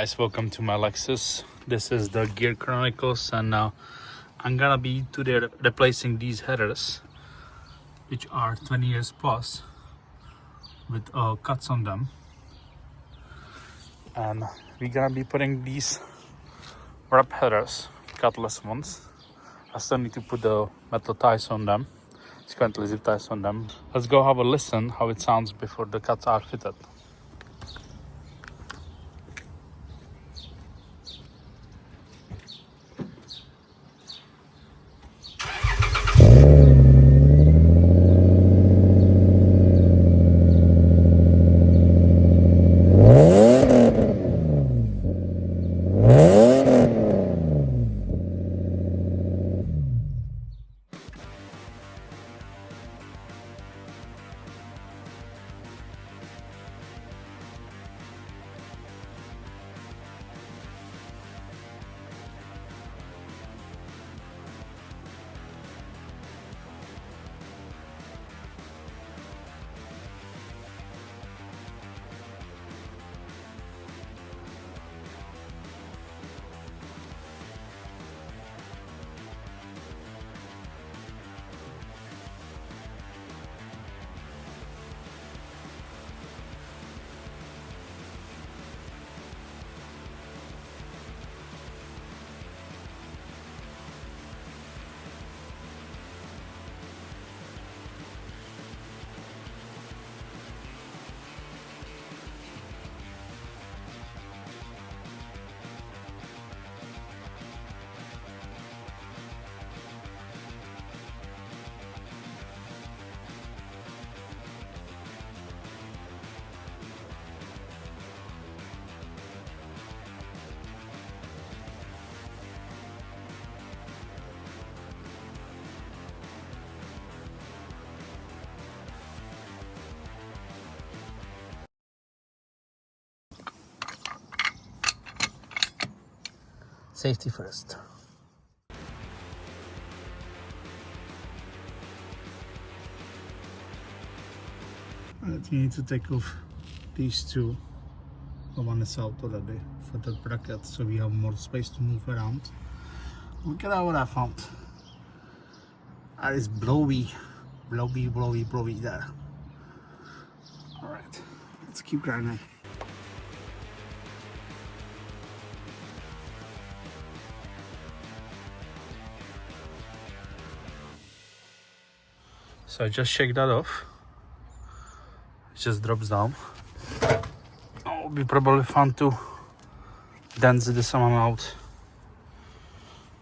guys, welcome to my Lexus. This is the Gear Chronicles, and now I'm gonna be today replacing these headers, which are 20 years plus, with cuts on them. And we're gonna be putting these wrap headers, Catless ones. I still need to put the metal ties on them, currently zip ties on them. Let's go have a listen how it sounds before the cuts are fitted. Safety first. You need to take off these two. The one is out already for the bracket, so we have more space to move around. Look at what I found. That is blowy there. Alright, let's keep grinding. So I just shake that off. It just drops down. It will be probably fun to dance this one out.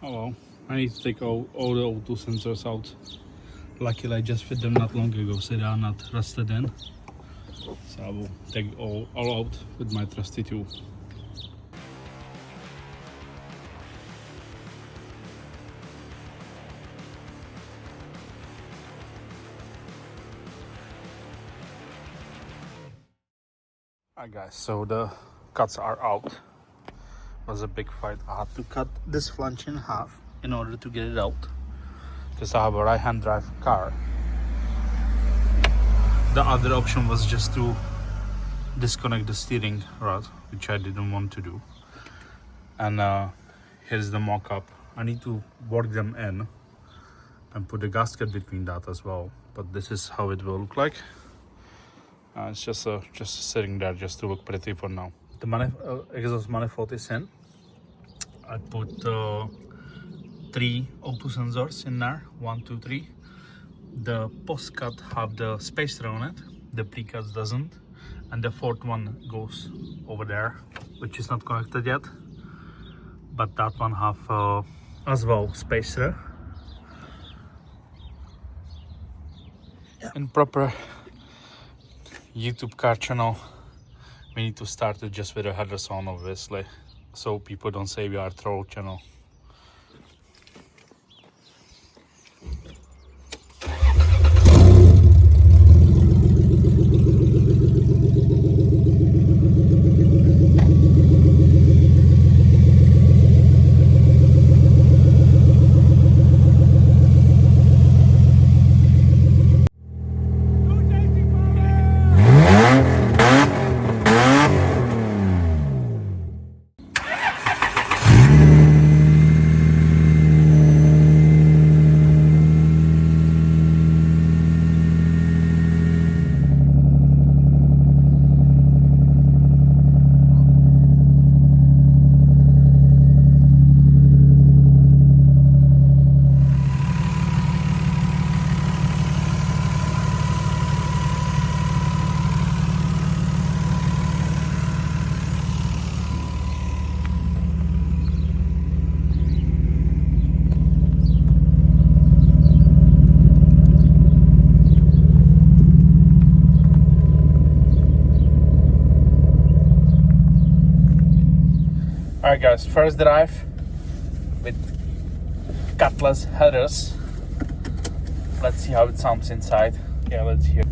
Oh well, I need to take all the O2 sensors out. Luckily I just fit them not long ago, so they are not rusted in. So I will take all out with my trusty tool. Alright guys, so the cuts are out. It was a big fight. I had to cut this flange in half in order to get it out, because I have a right-hand drive car. The other option was just to disconnect the steering rod, which I didn't want to do. And here's the mock-up. I need to work them in and put a gasket between that as well, but this is how it will look like. It's just sitting there just to look pretty for now. The exhaust manifold is in. I put 3 O2 sensors in there, 1, 2, 3. The post cut have the spacer on it, the pre-cut doesn't, and the fourth one goes over there, which is not connected yet. But that one have as well spacer. In proper YouTube car channel, we need to start it just with a headers on, obviously, so people don't say we are a troll channel. Alright guys, first drive with Catless headers. Let's see how it sounds inside. Yeah, let's hear.